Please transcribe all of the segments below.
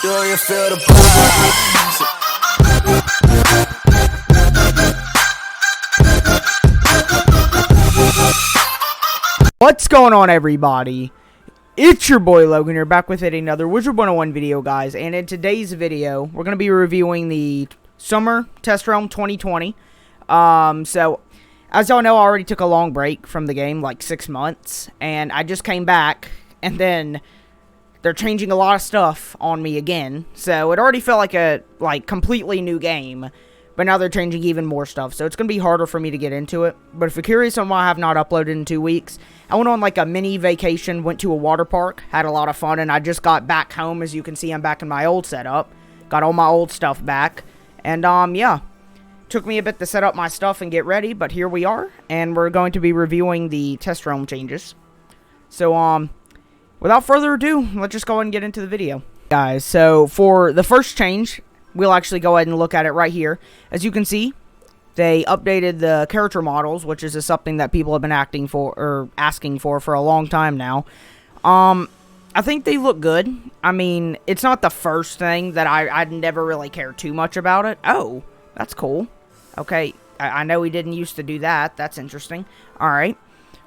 Do you feel the vibes? What's going on, everybody? It's your boy Logan here, back with another Wizard101 video, guys. And in today's video, we're going to be reviewing the Summer Test Realm 2020. So, as y'all know, I already took a long break from the game, like 6 months. And I just came back, and then they're changing a lot of stuff on me again. So, it already felt like a completely new game. But now they're changing even more stuff, so it's going to be harder for me to get into it. But if you're curious on why I have not uploaded in 2 weeks, I went on like a mini vacation, went to a water park, had a lot of fun, and I just got back home. As you can see, I'm back in my old setup. Got all my old stuff back. And, yeah. Took me a bit to set up my stuff and get ready, but here we are. And we're going to be reviewing the Test Realm changes. So, without further ado, let's just go ahead and get into the video. Guys, so for the first change, we'll actually go ahead and look at it right here. As you can see, they updated the character models, which is something that people have been asking for a long time now. I think they look good. I mean, it's not the first thing that I'd never really cared too much about it. Oh, that's cool. Okay, I know we didn't used to do that. That's interesting. Alright.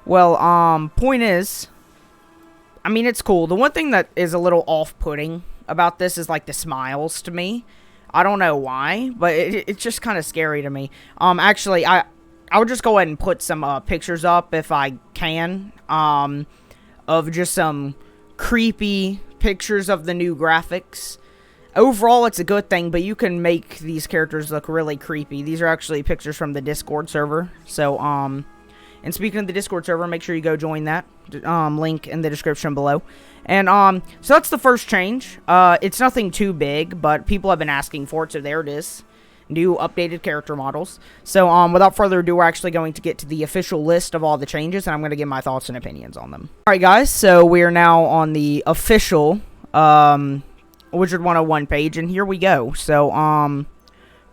Well, point is, I mean, it's cool. The one thing that is a little off-putting about this is, like, the smiles to me. I don't know why, but it's just kind of scary to me. Actually, I would just go ahead and put some pictures up if I can, of just some creepy pictures of the new graphics. Overall, it's a good thing, but you can make these characters look really creepy. These are actually pictures from the Discord server. So, and speaking of the Discord server, make sure you go join that. Link in the description below. And, so that's the first change. It's nothing too big, but people have been asking for it, so there it is. New updated character models. So, without further ado, we're actually going to get to the official list of all the changes, and I'm going to give my thoughts and opinions on them. Alright, guys, so we are now on the official, Wizard101 page, and here we go. So,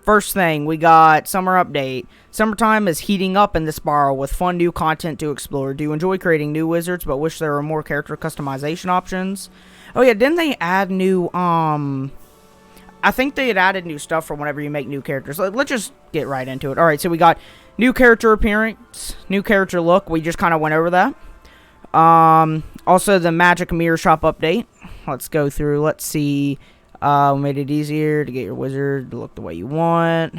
first thing, we got Summer Update. Summertime is heating up in this spiral with fun new content to explore. Do you enjoy creating new wizards but wish there were more character customization options? Oh yeah, didn't they add new, I think they had added new stuff for whenever you make new characters. Let's just get right into it. Alright, so we got new character appearance, new character look. We just kind of went over that. Also the Magic Mirror Shop update. Let's go through, let's see. Made it easier to get your wizard to look the way you want.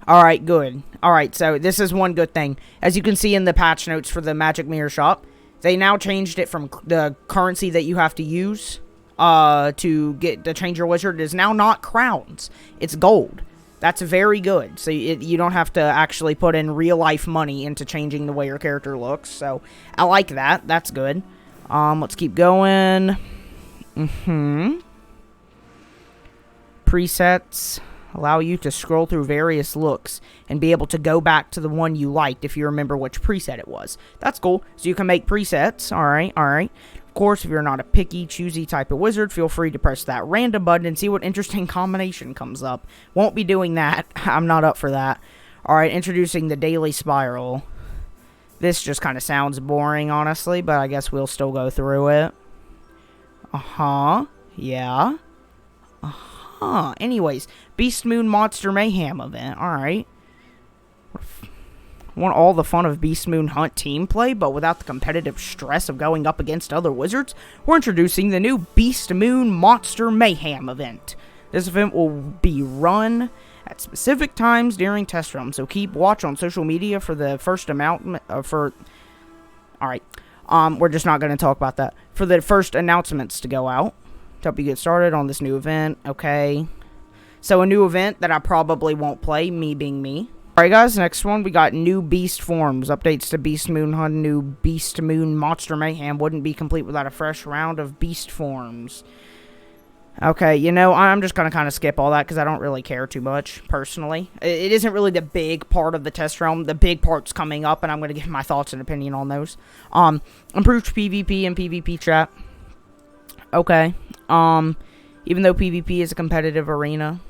Alright, good. Alright, so this is one good thing. As you can see in the patch notes for the Magic Mirror Shop, they now changed it from the currency that you have to use to change your wizard. It is now not crowns. It's gold. That's very good. So you don't have to actually put in real-life money into changing the way your character looks. So I like that. That's good. Let's keep going. Presets allow you to scroll through various looks and be able to go back to the one you liked if you remember which preset it was. That's cool. So you can make presets. Alright, alright. Of course, if you're not a picky, choosy type of wizard, feel free to press that random button and see what interesting combination comes up. Won't be doing that. I'm not up for that. Alright, introducing the daily spiral. This just kind of sounds boring, honestly, but I guess we'll still go through it. Yeah. Anyways, Beast Moon Monster Mayhem event. Alright. Want all the fun of Beast Moon Hunt team play, but without the competitive stress of going up against other wizards? We're introducing the new Beast Moon Monster Mayhem event. This event will be run at specific times during Test Realm, so keep watch on social media for the first announcement. Alright, we're just not going to talk about that. For the first announcements to go out to help you get started on this new event. Okay, so a new event that I probably won't play, me being me. Alright guys, next one, we got new beast forms. Updates to Beast Moon Hunt. New Beast Moon Monster Mayhem wouldn't be complete without a fresh round of beast forms. Okay, you know, I'm just going to kind of skip all that because I don't really care too much, personally. It isn't really the big part of the Test Realm. The big part's coming up, and I'm going to give my thoughts and opinion on those. Improved PvP and PvP chat. Okay. Even though PvP is a competitive arena,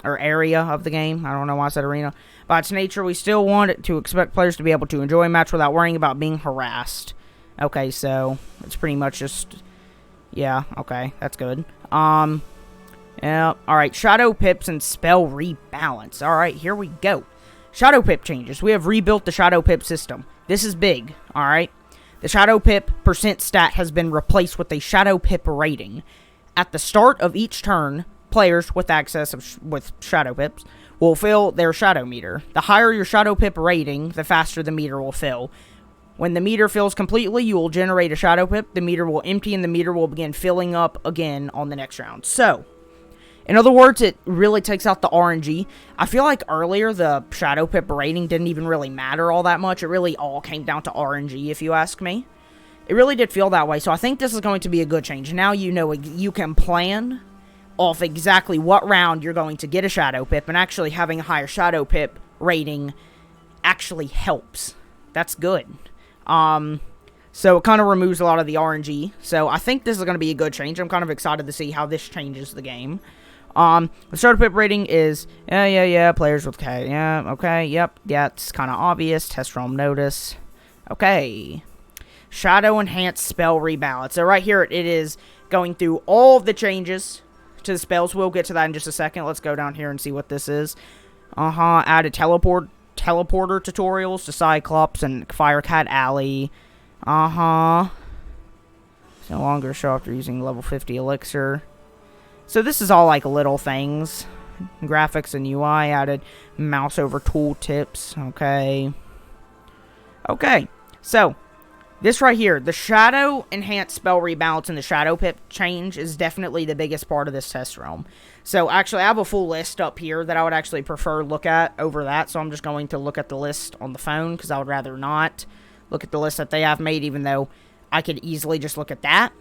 or area of the game, I don't know why I said arena, by its nature, we still want it to expect players to be able to enjoy a match without worrying about being harassed. Okay, so it's pretty much just Yeah, okay, that's good. Yeah, alright, Shadow Pips and Spell Rebalance. Alright, here we go. Shadow Pip changes. We have rebuilt the Shadow Pip system. This is big, alright? The Shadow Pip percent stat has been replaced with a Shadow Pip rating. At the start of each turn, players with access with Shadow Pips will fill their Shadow meter. The higher your Shadow Pip rating, the faster the meter will fill. When the meter fills completely, you will generate a Shadow Pip. The meter will empty, and the meter will begin filling up again on the next round. So, in other words, it really takes out the RNG. I feel like earlier, the Shadow Pip rating didn't even really matter all that much. It really all came down to RNG, if you ask me. It really did feel that way, so I think this is going to be a good change. Now you know you can plan off exactly what round you're going to get a Shadow Pip, and actually having a higher Shadow Pip rating actually helps. That's good. So it kind of removes a lot of the RNG. So I think this is going to be a good change. I'm kind of excited to see how this changes the game. The Shadow Pip rating is, players with K. Yeah, okay, yep, yeah, it's kind of obvious. Test realm notice. Okay. Shadow Enhanced Spell Rebalance. So right here, it is going through all of the changes to the spells. We'll get to that in just a second. Let's go down here and see what this is. Added teleporter tutorials to Cyclops and Firecat Alley. No longer show after using level 50 elixir. So this is all like little things. Graphics and UI added mouse over tooltips. Okay. So this right here, the Shadow Enhanced Spell Rebalance and the Shadow Pip change is definitely the biggest part of this test realm. So, actually, I have a full list up here that I would actually prefer look at over that. So, I'm just going to look at the list on the phone because I would rather not look at the list that they have made, even though I could easily just look at that.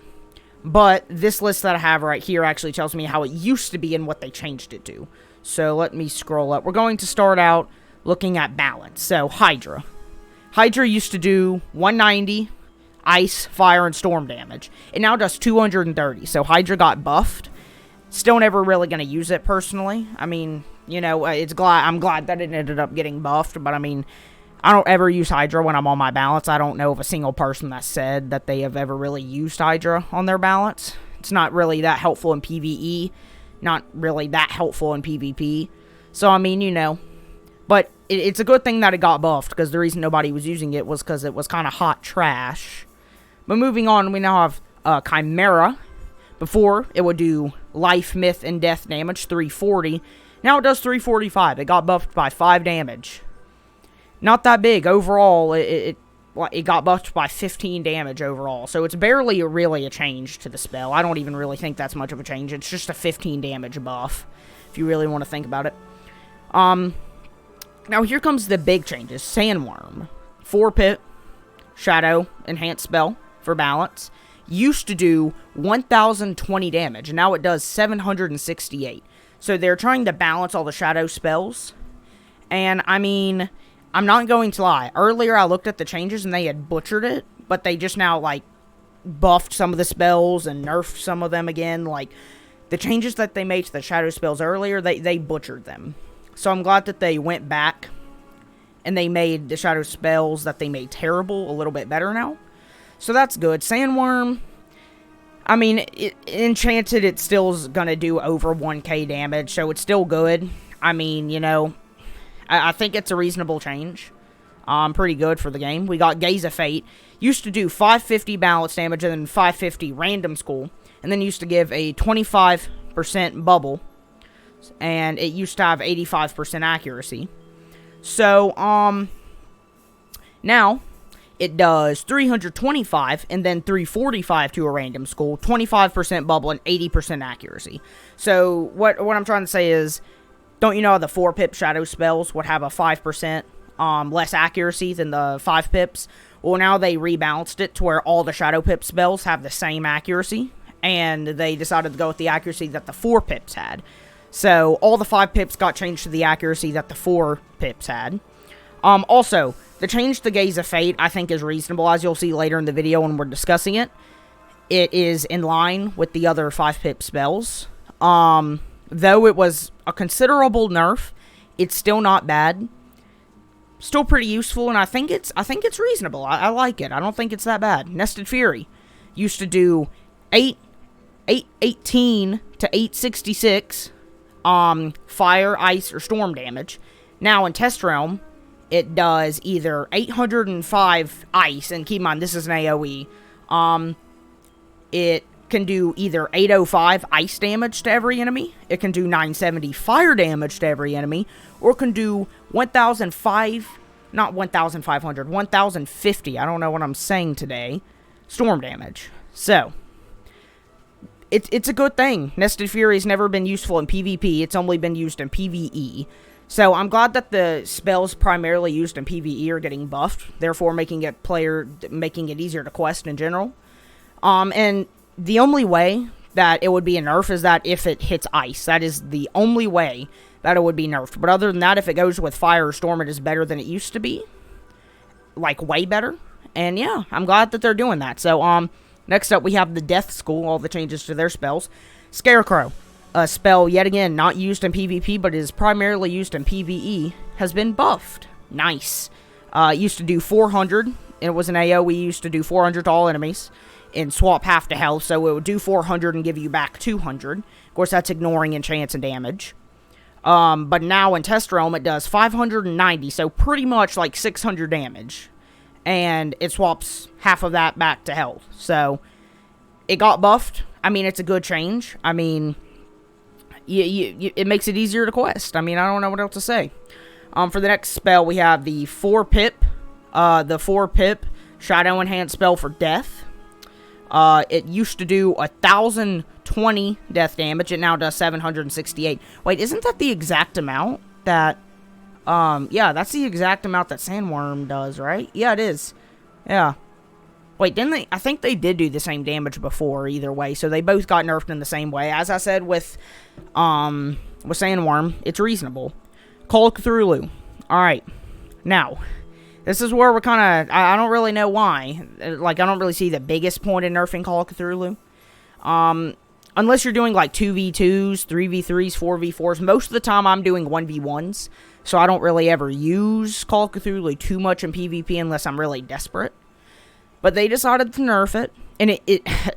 But this list that I have right here actually tells me how it used to be and what they changed it to. So, let me scroll up. We're going to start out looking at balance. So, Hydra. Hydra used to do 190 ice, fire, and storm damage. It now does 230, so Hydra got buffed. Still never really going to use it personally. I mean, you know, I'm glad that it ended up getting buffed, but I mean, I don't ever use Hydra when I'm on my balance. I don't know of a single person that said that they have ever really used Hydra on their balance. It's not really that helpful in PvE, not really that helpful in PvP. So, I mean, you know, but it's a good thing that it got buffed, because the reason nobody was using it was because it was kind of hot trash. But moving on, we now have Chimera. Before, it would do life, myth, and death damage, 340. Now it does 345. It got buffed by 5 damage. Not that big. Overall, it got buffed by 15 damage overall. So it's barely really a change to the spell. I don't even really think that's much of a change. It's just a 15 damage buff, if you really want to think about it. Now here comes the big changes. Sandworm. 4-pip. Shadow. Enhanced spell for balance. Used to do 1,020 damage. And now it does 768. So they're trying to balance all the shadow spells. And, I mean, I'm not going to lie. Earlier I looked at the changes and they had butchered it. But they just now, like, buffed some of the spells and nerfed some of them again. Like, the changes that they made to the shadow spells earlier, they butchered them. So I'm glad that they went back and they made the shadow spells that they made terrible a little bit better now. So that's good. Sandworm, I mean, Enchanted, it still is going to do over 1k damage, so it's still good. I mean, you know, I think it's a reasonable change. Pretty good for the game. We got Gaze of Fate. Used to do 550 balance damage and then 550 random school. And then used to give a 25% bubble. And it used to have 85% accuracy. So, now it does 325 and then 345 to a random school, 25% bubble, and 80% accuracy. So, what I'm trying to say is, don't you know the 4-pip shadow spells would have a 5% less accuracy than the 5 pips? Well, now they rebalanced it to where all the shadow pip spells have the same accuracy. And they decided to go with the accuracy that the 4 pips had. So, all the 5 pips got changed to the accuracy that the 4 pips had. Also, the change to Gaze of Fate, I think, is reasonable, as you'll see later in the video when we're discussing it. It is in line with the other 5-pip spells. Though it was a considerable nerf, it's still not bad. Still pretty useful, and I think it's reasonable. I like it. I don't think it's that bad. Nested Fury used to do 8 818 to 866 fire, ice, or storm damage. Now in Test Realm, it does either 805 ice, and keep in mind this is an AoE. It can do either 805 ice damage to every enemy, it can do 970 fire damage to every enemy, or it can do 1050, I don't know what I'm saying today, storm damage. So, it's a good thing. Nested Fury has never been useful in PvP, it's only been used in PvE. So, I'm glad that the spells primarily used in PvE are getting buffed, therefore making it easier to quest in general. And the only way that it would be a nerf is that if it hits ice. That is the only way that it would be nerfed. But other than that, if it goes with fire or storm, it is better than it used to be. Like, way better. And yeah, I'm glad that they're doing that. So, next up we have the Death School, all the changes to their spells. Scarecrow, a spell, yet again, not used in PvP, but is primarily used in PvE, has been buffed. Nice. It used to do 400, and it was an AoE, used to do 400 to all enemies, and swap half to health, so it would do 400 and give you back 200. Of course, that's ignoring enchants and damage. But now in Test Realm, it does 590, so pretty much like 600 damage. And it swaps half of that back to health. So, it got buffed. I mean, it's a good change. I mean, it makes it easier to quest. I mean, I don't know what else to say. For the next spell, we have the 4-pip. The 4-pip Shadow Enhance spell for death. It used to do 1,020 death damage. It now does 768. Wait, isn't that the exact amount that... yeah, that's the exact amount that Sandworm does, right? Yeah, it is. Yeah. Wait, didn't they... I think they did do the same damage before, either way. So they both got nerfed in the same way. As I said with Sandworm, it's reasonable. Call of Cthulhu. Alright. Now... this is where we're kind of... I don't really know why. Like, I don't really see the biggest point in nerfing Call of Cthulhu. Unless you're doing, like, 2v2s, 3v3s, 4v4s. Most of the time, I'm doing 1v1s. So, I don't really ever use Call of Cthulhu too much in PvP unless I'm really desperate. But they decided to nerf it. And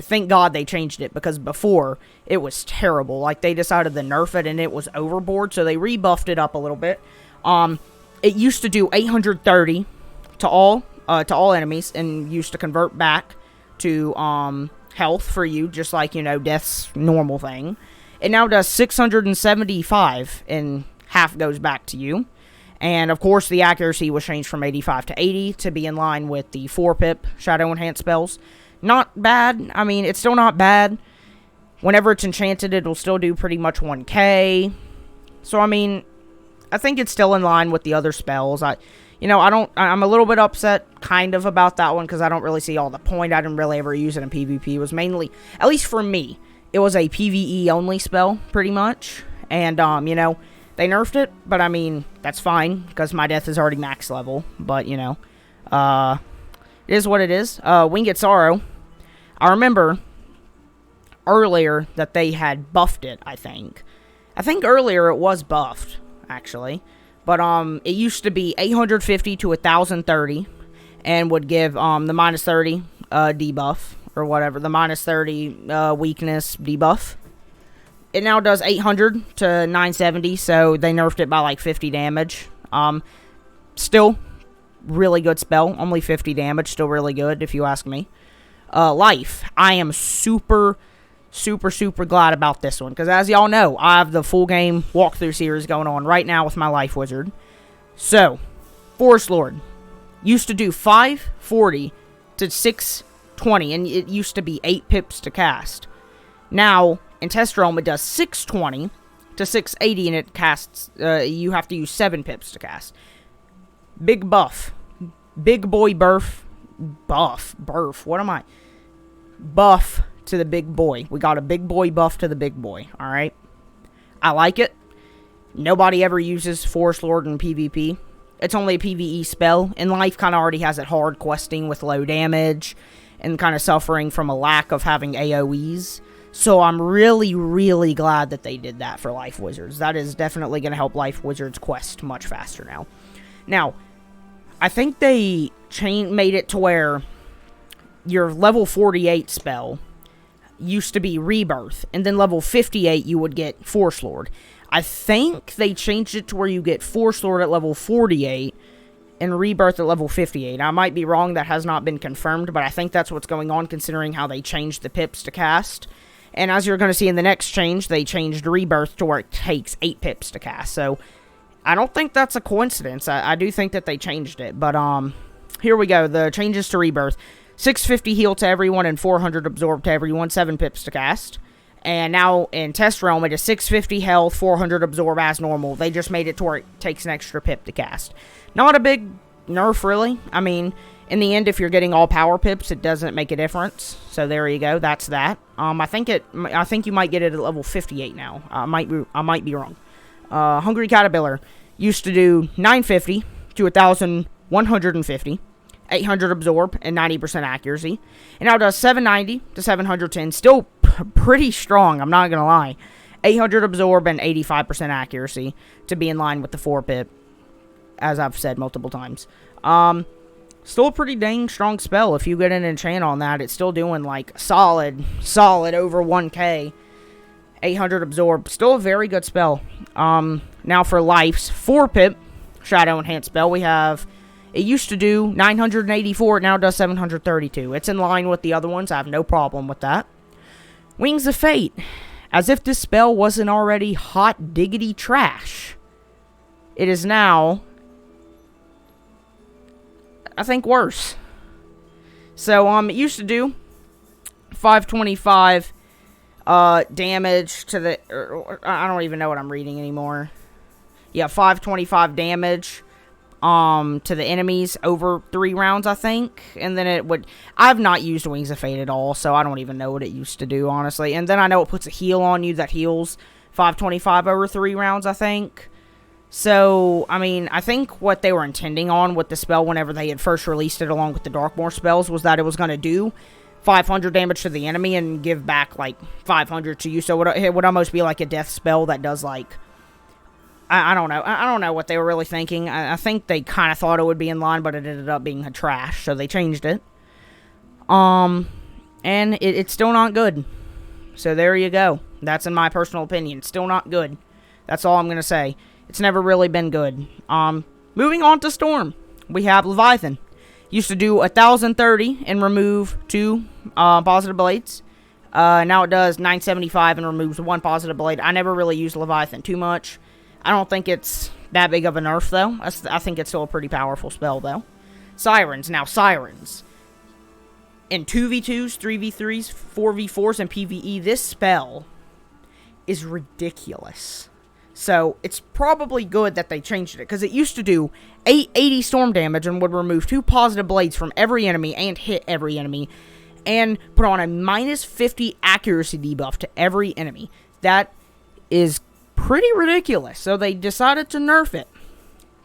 thank God they changed it. Because before, it was terrible. Like, they decided to nerf it and it was overboard. So, they rebuffed it up a little bit. It used to do 830... to all enemies, and used to convert back to health for you, just like, you know, death's normal thing. It now does 675, and half goes back to you. And of course, the accuracy was changed from 85 to 80 to be in line with the 4-pip Shadow Enhance spells. Not bad. I mean, it's still not bad. Whenever it's enchanted, it'll still do pretty much 1k. So I mean, I think it's still in line with the other spells. I'm a little bit upset, kind of, about that one, because I don't really see all the point. I didn't really ever use it in PvP. It was mainly, at least for me, it was a PvE-only spell, pretty much. And, they nerfed it, but, I mean, that's fine, because my death is already max level. But, it is what it is. Winged Sorrow, I remember earlier that they had buffed it, I think. I think earlier it was buffed, actually. But, it used to be 850 to 1,030, and would give, the minus 30, debuff, or whatever, the minus 30, weakness debuff. It now does 800 to 970, so they nerfed it by, like, 50 damage. Still, really good spell, only 50 damage, still really good, if you ask me. Life, I am super glad about this one, because as y'all know, I have the full game walkthrough series going on right now with my Life Wizard. So, Forest Lord used to do 540 to 620, and it used to be 8 pips to cast. Now, in Test Realm, it does 620 to 680, and it casts, you have to use 7 pips to cast. Big buff. Big boy buff, what am I? Buff to the big boy. We got a big boy buff to the big boy, alright? I like it. Nobody ever uses Forest Lord in PvP. It's only a PvE spell, and Life kind of already has it hard questing with low damage, and kind of suffering from a lack of having AoEs. So I'm really glad that they did that for Life Wizards. That is definitely going to help Life Wizards quest much faster now. Now, I think they made it to where your level 48 spell used to be Rebirth, and then level 58 you would get Force Lord. I think they changed it to where you get Force Lord at level 48 and Rebirth at level 58. I might be wrong, that has not been confirmed, but I think that's what's going on considering how they changed the pips to cast. And as you're going to see in the next change, they changed Rebirth to where it takes 8 pips to cast. So I don't think that's a coincidence. I do think that they changed it, but here we go. The changes to Rebirth. 650 heal to everyone and 400 absorb to everyone, 7 pips to cast. And now in Test Realm, it is 650 health, 400 absorb as normal. They just made it to where it takes an extra pip to cast. Not a big nerf, really. I mean, in the end, if you're getting all power pips, it doesn't make a difference. So there you go. That's that. I think you might get it at level 58 now. I might be wrong. Hungry Caterpillar used to do 950 to 1,150. 800 absorb and 90% accuracy. And now does 790 to 710. Still pretty strong, I'm not going to lie. 800 absorb and 85% accuracy to be in line with the 4 pip, as I've said multiple times. Still a pretty dang strong spell. If you get an enchant on that, it's still doing like solid over 1k. 800 absorb. Still a very good spell. Now for Life's 4 pip Shadow Enhance spell, we have... It used to do 984, it now does 732. It's in line with the other ones, I have no problem with that. Wings of Fate. As if this spell wasn't already hot diggity trash. It is now, I think, worse. So, it used to do 525 damage to the... I don't even know what I'm reading anymore. Yeah, 525 damage... to the enemies over 3 rounds, I think. And then it would... I've not used Wings of Fate at all, so I don't even know what it used to do, honestly. And then I know it puts a heal on you that heals 525 over 3 rounds, I think. So, I mean, I think what they were intending on with the spell whenever they had first released it along with the Darkmoor spells was that it was going to do 500 damage to the enemy and give back, like, 500 to you. So it would almost be like a death spell that does, like... I don't know. I don't know what they were really thinking. I think they kind of thought it would be in line, but it ended up being a trash, so they changed it. And it's still not good. So there you go. That's in my personal opinion. Still not good. That's all I'm going to say. It's never really been good. Moving on to Storm. We have Leviathan. Used to do 1,030 and remove 2 positive blades. Now it does 975 and removes 1 positive blade. I never really used Leviathan too much. I don't think it's that big of a nerf, though. I think it's still a pretty powerful spell, though. Sirens. Now, Sirens. In 2v2s, 3v3s, 4v4s, and PvE, this spell is ridiculous. So, it's probably good that they changed it, because it used to do 880 storm damage and would remove 2 positive blades from every enemy and hit every enemy, and put on a minus 50 accuracy debuff to every enemy. That is pretty ridiculous. So they decided to nerf it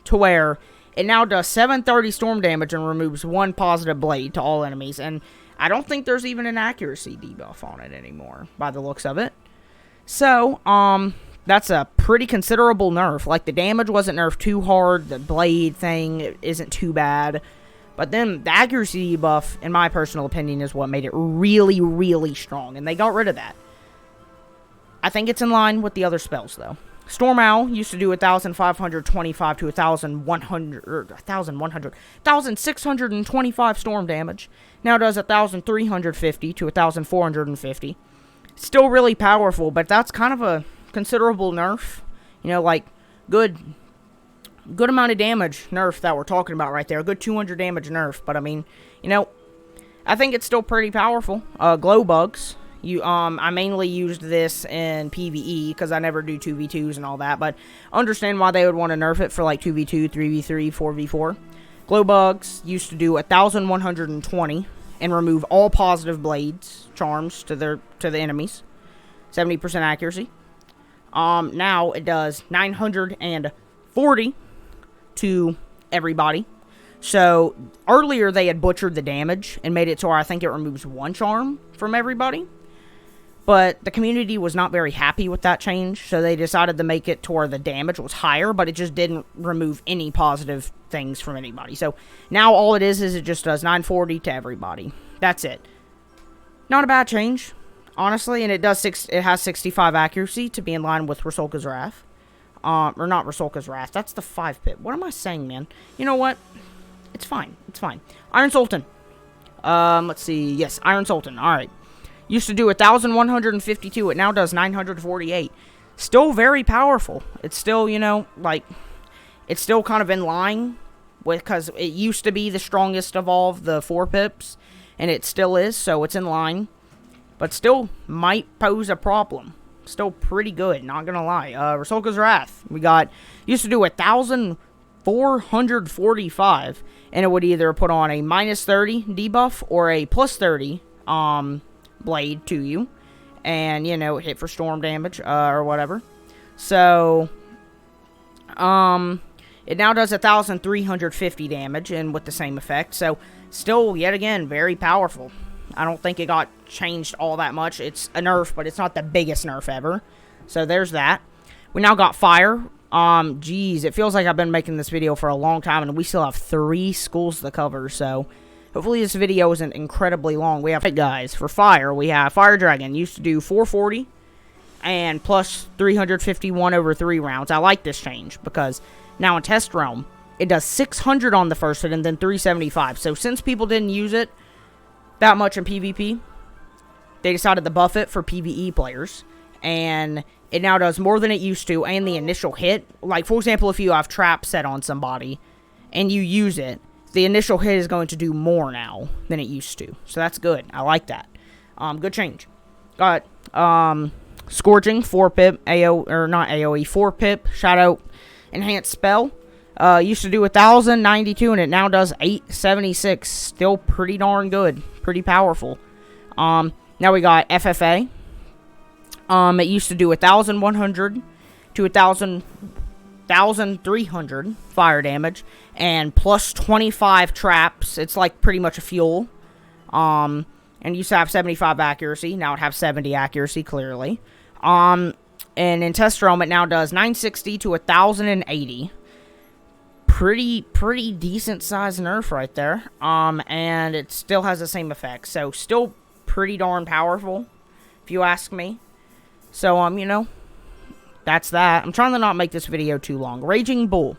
to where it now does 730 storm damage and removes 1 positive blade to all enemies. And I don't think there's even an accuracy debuff on it anymore by the looks of it. So, that's a pretty considerable nerf. Like, the damage wasn't nerfed too hard. The blade thing isn't too bad. But then the accuracy debuff, in my personal opinion, is what made it really, really strong. And they got rid of that. I think it's in line with the other spells, though. Storm Owl used to do 1,525 to 1,625 storm damage. Now does 1,350 to 1,450. Still really powerful, but that's kind of a considerable nerf. You know, like, good amount of damage nerf that we're talking about right there. A good 200 damage nerf, but I mean, you know, I think it's still pretty powerful. Glow bugs. I mainly used this in PvE because I never do 2v2s and all that, but understand why they would want to nerf it for like 2v2, 3v3, 4v4. Glow bugs used to do 1,120 and remove all positive blades, charms to the enemies. 70% accuracy. Now it does 940 to everybody. So earlier they had butchered the damage and made it to where I think it removes 1 charm from everybody. But the community was not very happy with that change, so they decided to make it to where the damage was higher, but it just didn't remove any positive things from anybody. So now all it is it just does 940 to everybody. That's it. Not a bad change. honestly, and it has 65 accuracy to be in line with Rusalka's Wrath. Or not Rusalka's Wrath. That's the 5-pip. What am I saying, man? You know what? It's fine. It's fine. Iron Sultan. Let's see. Yes, Iron Sultan. Alright. Used to do 1,152. It now does 948. Still very powerful. It's still, you know, like, it's still kind of in line with, because it used to be the strongest of all of the 4-pips, and it still is, so it's in line. But still might pose a problem. Still pretty good, not gonna lie. Rusalka's Wrath. We got, used to do 1,445, and it would either put on a -30 debuff or a +30 blade to you, and you know, hit for storm damage or whatever. So it now does 1,350 damage, and with the same effect. So still, yet again, very powerful. I don't think it got changed all that much. It's a nerf, but it's not the biggest nerf ever. So there's that. We now got fire. Geez, it feels like I've been making this video for a long time, and we still have 3 schools to cover. So hopefully this video isn't incredibly long. We have, hey guys, for fire, we have Fire Dragon. Used to do 440 and plus 351 over 3 rounds. I like this change because now in Test Realm, it does 600 on the first hit and then 375. So since people didn't use it that much in PvP, they decided to buff it for PvE players, and it now does more than it used to, and the initial hit, like for example, if you have trap set on somebody and you use it, the initial hit is going to do more now than it used to. So that's good. I like that. Good change. Got Scourging, 4-pip, or not AoE, 4-pip, Shadow Enhanced Spell. Used to do 1,092, and it now does 876. Still pretty darn good. Pretty powerful. Now we got FFA. It used to do 1,100 to 1,300 fire damage, and plus 25 traps. It's like pretty much a fuel. And it used to have 75 accuracy. Now it has 70 accuracy, clearly. And in Test Realm, it now does 960 to 1,080. Pretty decent size nerf right there. And it still has the same effect. So still pretty darn powerful, if you ask me. So, you know, that's that. I'm trying to not make this video too long. Raging Bull.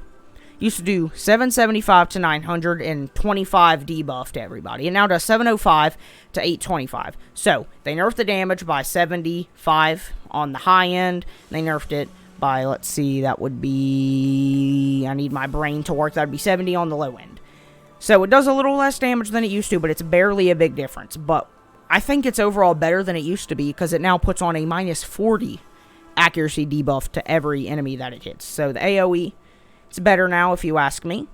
Used to do 775 to 925 debuff to everybody. It now does 705 to 825. So, they nerfed the damage by 75 on the high end. They nerfed it by, let's see, that would be, I need my brain to work, that would be 70 on the low end. So, it does a little less damage than it used to, but it's barely a big difference. But I think it's overall better than it used to be, because it now puts on a -40 accuracy debuff to every enemy that it hits. So the AoE, it's better now, if you ask me.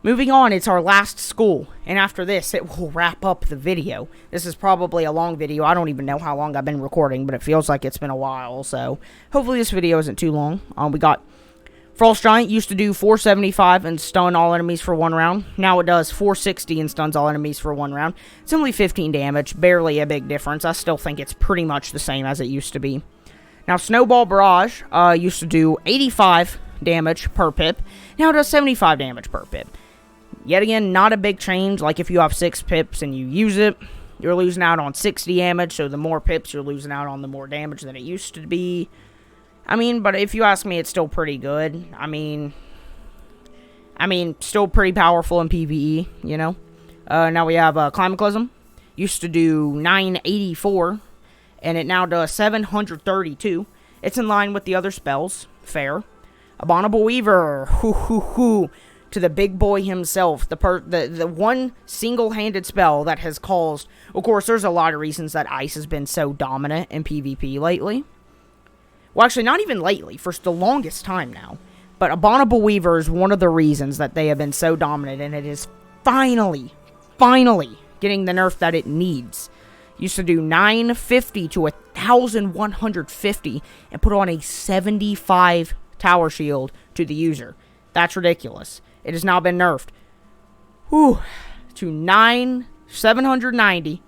Moving on, it's our last school, and after this, it will wrap up the video. This is probably a long video. I don't even know how long I've been recording, but it feels like it's been a while, so hopefully this video isn't too long. We got Frost Giant. Used to do 475 and stun all enemies for 1 round. Now it does 460 and stuns all enemies for 1 round. It's only 15 damage, barely a big difference. I still think it's pretty much the same as it used to be. Now Snowball Barrage used to do 85 damage per pip. Now it does 75 damage per pip. Yet again, not a big change. Like if you have 6 pips and you use it, you're losing out on 60 damage. So the more pips, you're losing out on the more damage than it used to be. I mean, but if you ask me, it's still pretty good. I mean, still pretty powerful in PvE, you know. Now we have Climaclism. Used to do 984, and it now does 732. It's in line with the other spells. Fair. Abominable Weaver. To the big boy himself. The one single-handed spell that has caused... Of course, there's a lot of reasons that Ice has been so dominant in PvP lately. Well, actually, not even lately, for the longest time now. But Abominable Weaver is one of the reasons that they have been so dominant, and it is finally getting the nerf that it needs. Used to do 950 to 1,150, and put on a 75 tower shield to the user. That's ridiculous. It has now been nerfed. To 790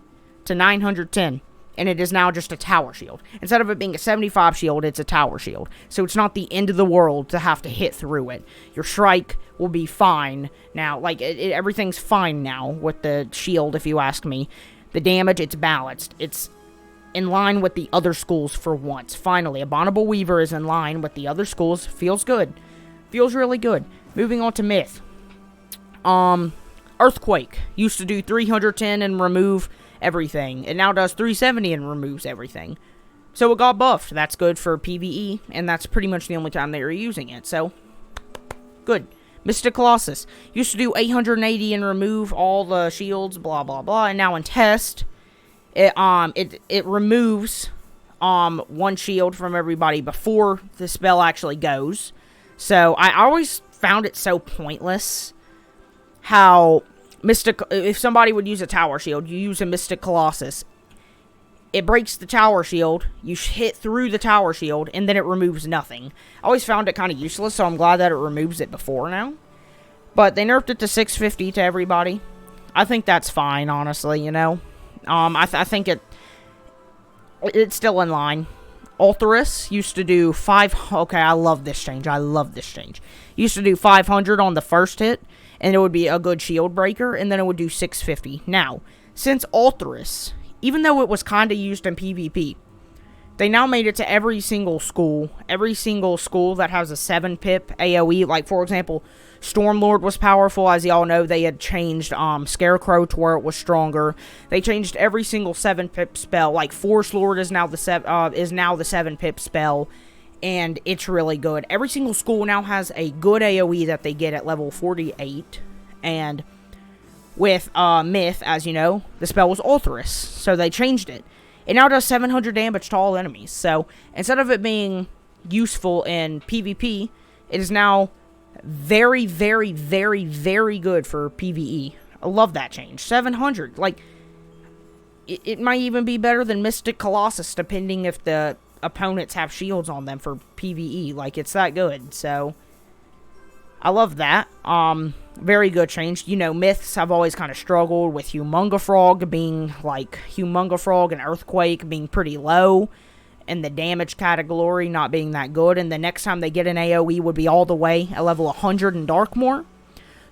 to 910. And it is now just a tower shield. Instead of it being a 75 shield, it's a tower shield. So it's not the end of the world to have to hit through it. Your strike will be fine now. Like, everything's fine now with the shield, if you ask me. The damage, it's balanced. It's in line with the other schools for once. Finally, Abominable Weaver is in line with the other schools. Feels good. Feels really good. Moving on to Myth. Earthquake used to do 310 and remove everything. It now does 370 and removes everything. So it got buffed. That's good for PvE, and that's pretty much the only time they were using it. So, good. Mystic Colossus used to do 880 and remove all the shields, blah blah blah. And now in test, it removes one shield from everybody before the spell actually goes. So I always found it so pointless how if somebody would use a tower shield, you use a Mystic Colossus. It breaks the tower shield, you hit through the tower shield, and then it removes nothing. I always found it kind of useless, so I'm glad that it removes it before now. But they nerfed it to 650 to everybody. I think that's fine, honestly, you know. I think it's still in line. Alterus used to do 5... Okay, I love this change. I love this change. Used to do 500 on the first hit, and it would be a good shield breaker, and then it would do 650. Now, since Alterus, even though it was kind of used in PvP, they now made it to every single school that has a 7 pip AoE. Like, for example, Stormlord was powerful. As y'all know, they had changed Scarecrow to where it was stronger. They changed every single 7 pip spell. Like, Force Lord is now the 7 pip spell, and it's really good. Every single school now has a good AoE that they get at level 48, and with Myth, as you know, the spell was Alterus, so they changed it. It now does 700 damage to all enemies, so instead of it being useful in PvP, it is now very, very, very, very good for PvE. I love that change. 700, like, it might even be better than Mystic Colossus, depending if the opponents have shields on them for PvE. Like, it's that good, so I love that. Very good change. You know, Myths have always kind of struggled with Humunga Frog being, like, Humunga Frog and Earthquake being pretty low, and the damage category not being that good, and the next time they get an AoE would be all the way at level 100 in Darkmoor.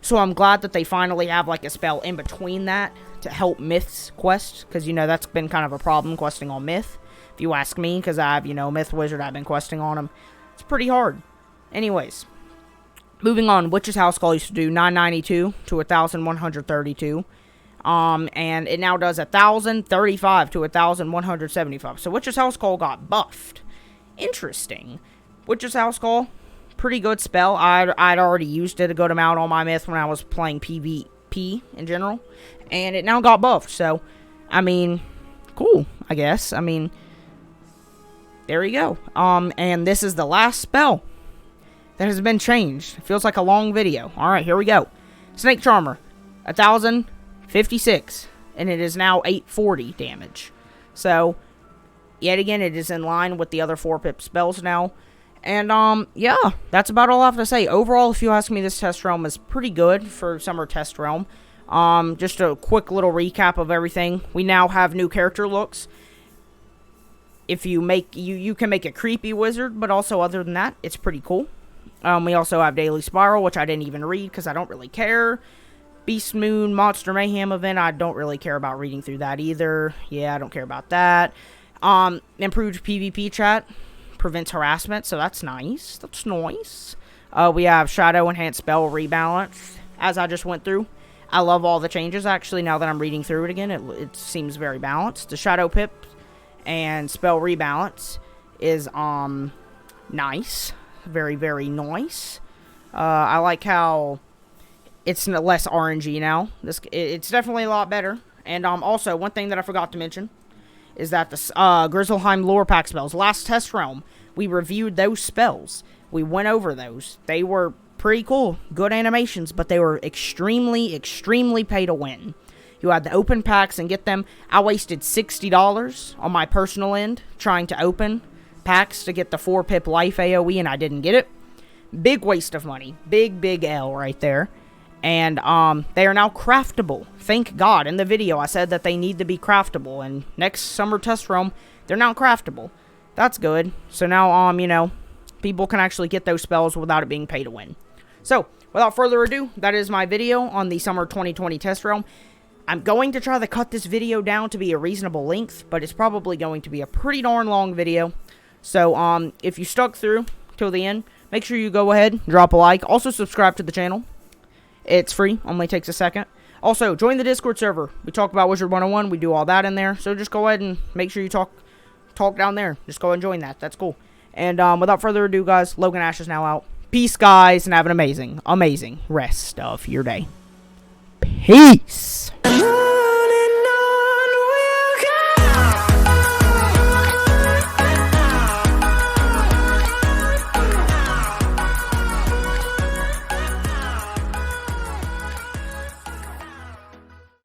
So I'm glad that they finally have, like, a spell in between that to help Myth's quest, because, you know, that's been kind of a problem questing on Myth, if you ask me, because I've, you know, Myth Wizard, I've been questing on him. It's pretty hard. Anyways, moving on, Witch's House Call used to do 992 to 1,132. And it now does 1,035 to 1,175. So Witch's House Call got buffed. Interesting. Witch's House Call, pretty good spell. I'd already used it a good amount on my Myth when I was playing PvP in general. And it now got buffed. So, I mean, cool, I guess. I mean, there you go. And this is the last spell that has been changed. It feels like a long video. Alright, here we go. Snake Charmer, 1,056, and it is now 840 damage. So, yet again, it is in line with the other 4-pip spells now. And, yeah, that's about all I have to say. Overall, if you ask me, this test realm is pretty good for Summer Test Realm. Just a quick little recap of everything. We now have new character looks. If you make, you can make a creepy wizard, but also other than that, it's pretty cool. We also have Daily Spiral, which I didn't even read because I don't really care. Beast Moon, Monster Mayhem event, I don't really care about reading through that either. Yeah, I don't care about that. Improved PvP chat, prevents harassment, so that's nice. That's nice. We have Shadow Enhanced Spell Rebalance, as I just went through. I love all the changes, actually, now that I'm reading through it again. It seems very balanced. The Shadow Pip and Spell Rebalance is, nice. Very, very nice. I like how it's less RNG now. It's definitely a lot better. And also, one thing that I forgot to mention is that the Grizzleheim Lore Pack spells, last test realm, we reviewed those spells. We went over those. They were pretty cool. Good animations, but they were extremely, extremely pay to win. You had to open packs and get them. I wasted $60 on my personal end trying to open packs to get the 4-pip life AoE, and I didn't get it. Big waste of money. Big, big L right there. And they are now craftable. Thank God. In the video, I said that they need to be craftable. And next Summer Test Realm, they're now craftable. That's good. So now, you know, people can actually get those spells without it being pay to win. So, without further ado, that is my video on the Summer 2020 Test Realm. I'm going to try to cut this video down to be a reasonable length, but it's probably going to be a pretty darn long video. So, if you stuck through till the end, make sure you go ahead, drop a like. Also, subscribe to the channel. It's free, only takes a second. Also, join the Discord server. We talk about Wizard101, we do all that in there. So just go ahead and make sure you talk down there. Just go and join that. That's cool. And without further ado, guys, Logan Ash is now out. Peace, guys, and have an amazing, amazing rest of your day. Peace.